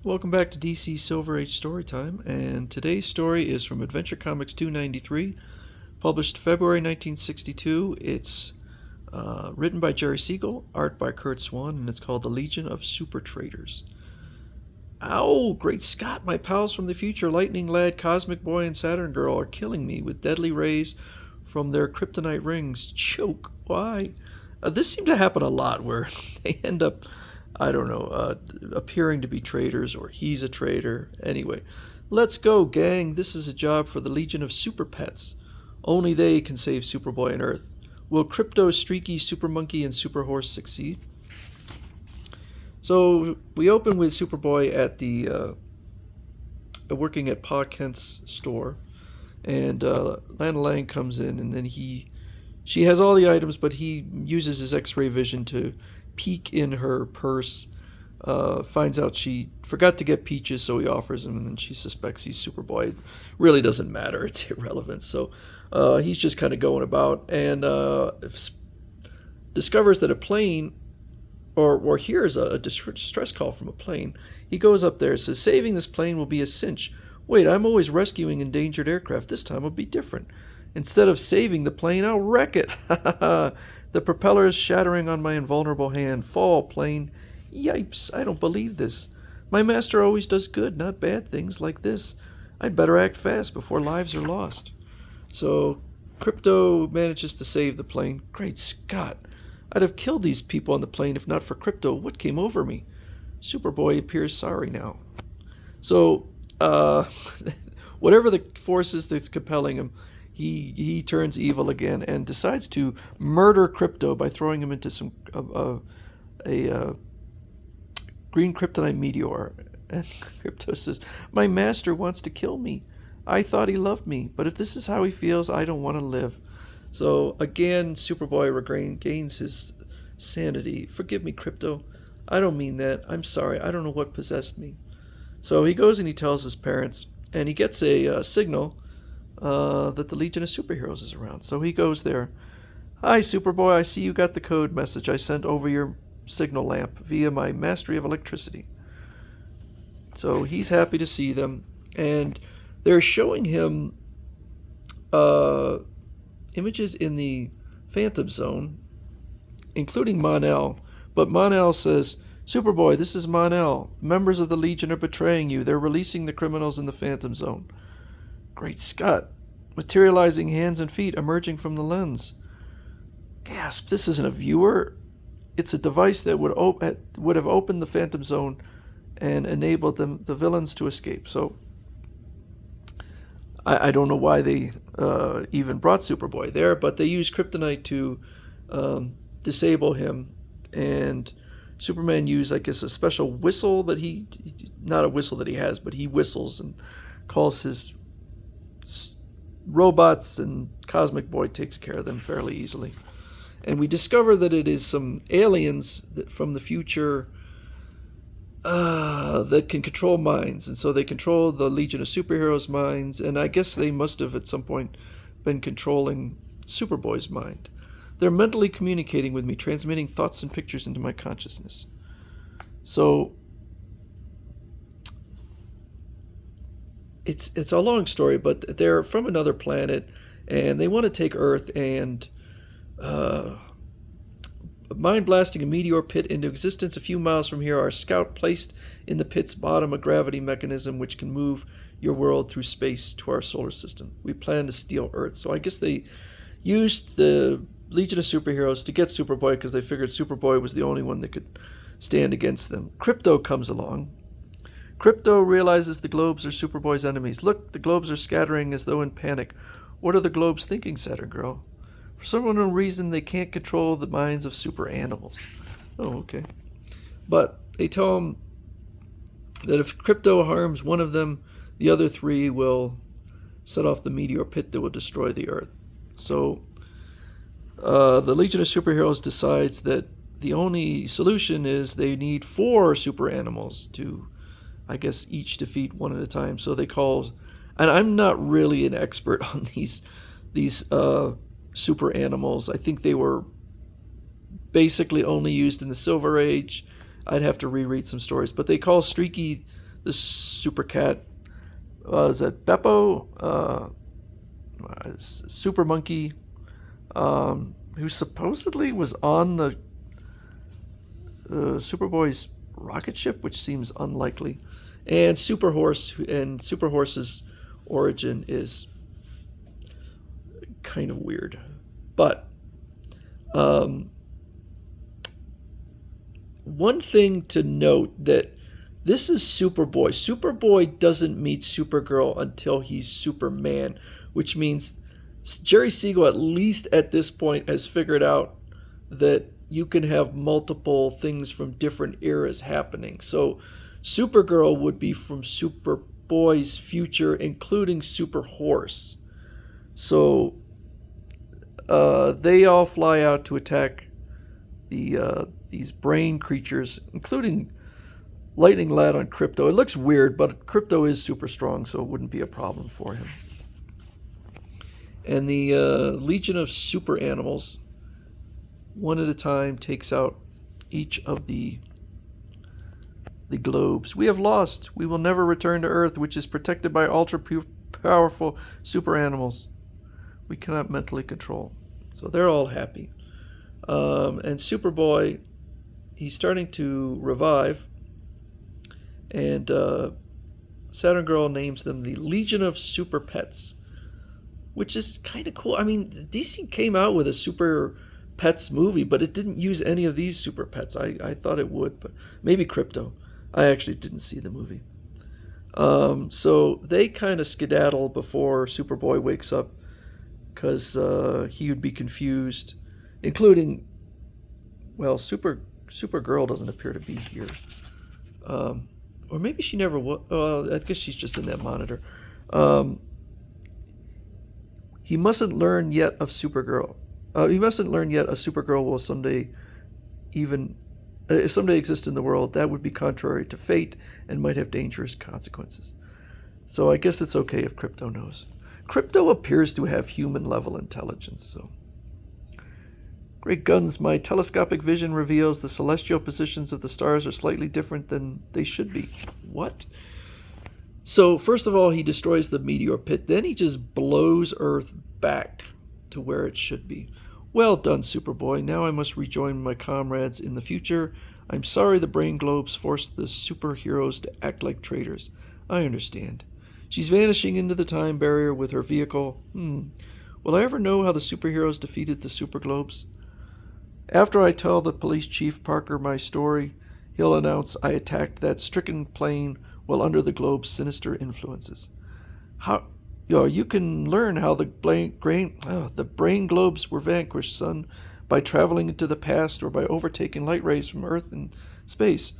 Welcome back to DC Silver Age Storytime, and today's story is from Adventure Comics 293, published February 1962. It's written by Jerry Siegel, art by Kurt Swan, and it's called The Legion of Super-Traitors. Ow! Great Scott, my pals from the future, Lightning Lad, Cosmic Boy, and Saturn Girl, are killing me with deadly rays from their kryptonite rings. Choke. Why? This seemed to happen a lot, where they end up, appearing to be traitors, or he's a traitor. Anyway, let's go, gang. This is a job for the Legion of Super Pets. Only they can save Superboy and Earth. Will Krypto, Streaky, Super Monkey, and Super Horse succeed? So we open with Superboy at the working at Pa Kent's store, and Lana Lang comes in, and then she has all the items, but he uses his X-ray vision to peek in her purse. Finds out she forgot to get Peaches, so he offers him, and then she suspects he's Superboy. It really doesn't matter; it's irrelevant. So he's just kind of going about, and discovers that a plane, or hears a distress call from a plane. He goes up there and says, "Saving this plane will be a cinch. Wait, I'm always rescuing endangered aircraft. This time will be different. Instead of saving the plane, I'll wreck it. The propeller is shattering on my invulnerable hand. Fall, plane. Yipes, I don't believe this. My master always does good, not bad things like this. I'd better act fast before lives are lost." So Krypto manages to save the plane. Great Scott. I'd have killed these people on the plane if not for Krypto. What came over me? Superboy appears sorry now. So, whatever the force is that's compelling him, he turns evil again and decides to murder Krypto by throwing him into some green kryptonite meteor. And Krypto says, "My master wants to kill me. I thought he loved me, but if this is how he feels, I don't want to live." So again, Superboy regains his sanity. "Forgive me, Krypto. I don't mean that. I'm sorry. I don't know what possessed me." So he goes and he tells his parents, and he gets a signal that the Legion of Superheroes is around. So he goes there. "Hi, Superboy. I see you got the code message I sent over your signal lamp via my mastery of electricity." So he's happy to see them, and they're showing him images in the Phantom Zone, including Mon-El. But Mon-El says, "Superboy, this is Mon-El. Members of the Legion are betraying you. They're releasing the criminals in the Phantom Zone." Great Scott. Materializing hands and feet emerging from the lens. Gasp, this isn't a viewer. It's a device that would have opened the Phantom Zone and enabled the villains to escape. So I don't know why they even brought Superboy there, but they used kryptonite to disable him, and Superman used, I guess, a special whistle that not a whistle that he has, but he whistles and calls his robots, and Cosmic Boy takes care of them fairly easily. And we discover that it is some aliens from the future that can control minds, and so they control the Legion of Superheroes' minds, and I guess they must have at some point been controlling Superboy's mind. They're mentally communicating with me, transmitting thoughts and pictures into my consciousness. So it's a long story, but they're from another planet, and they want to take Earth and mind blasting a meteor pit into existence a few miles from here. Our scout placed in the pit's bottom a gravity mechanism which can move your world through space to our solar system. We plan to steal Earth. So I guess they used the Legion of Superheroes to get Superboy because they figured Superboy was the only one that could stand against them. Krypto comes along. Krypto realizes the globes are Superboy's enemies. "Look, the globes are scattering as though in panic. What are the globes thinking, Saturn Girl? For some unknown reason, they can't control the minds of super animals." Oh, okay. But they tell him that if Krypto harms one of them, the other three will set off the meteor pit that will destroy the Earth. So the Legion of Superheroes decides that the only solution is they need 4 super animals to, I guess, each defeat one at a time. So they call, and I'm not really an expert on these super animals. I think they were basically only used in the Silver Age. I'd have to reread some stories, but they call Streaky the Super Cat. Is that Beppo? Super Monkey, who supposedly was on the Superboy's rocket ship, which seems unlikely, and Super Horse, and Super Horse's origin is kind of weird. But one thing to note that this is Superboy. Superboy doesn't meet Supergirl until he's Superman, which means Jerry Siegel, at least at this point, has figured out that you can have multiple things from different eras happening. So Supergirl would be from Superboy's future, including Super Horse. So they all fly out to attack these brain creatures, including Lightning Lad on Krypto. It looks weird, but Krypto is super strong, so it wouldn't be a problem for him. And the Legion of Super Animals, one at a time, takes out each of the globes. We have lost. We will never return to Earth, which is protected by ultra-powerful super animals we cannot mentally control. So they're all happy. And Superboy, he's starting to revive. And Saturn Girl names them the Legion of Super Pets, which is kind of cool. I mean, DC came out with a Super Pets movie, but it didn't use any of these Super Pets. I thought it would, but maybe Krypto. I actually didn't see the movie. So they kind of skedaddle before Superboy wakes up, because he would be confused, including, well, Supergirl doesn't appear to be here. Or maybe she never was. I guess she's just in that monitor. He mustn't learn yet of Supergirl. He mustn't learn yet a Supergirl will someday exist in the world. That would be contrary to fate and might have dangerous consequences. So I guess it's okay if Krypto knows. Krypto appears to have human-level intelligence, so... Great guns, my telescopic vision reveals the celestial positions of the stars are slightly different than they should be. What? So, first of all, he destroys the meteor pit. Then he just blows Earth back to where it should be. Well done, Superboy. Now I must rejoin my comrades in the future. I'm sorry the brain globes forced the superheroes to act like traitors. I understand. She's vanishing into the time barrier with her vehicle. Will I ever know how the superheroes defeated the super globes? After I tell the police chief Parker my story, he'll announce I attacked that stricken plane while under the globe's sinister influences. You can learn how the brain globes were vanquished, son, by traveling into the past or by overtaking light rays from Earth and space.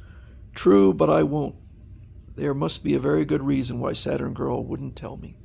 True, but I won't. There must be a very good reason why Saturn Girl wouldn't tell me.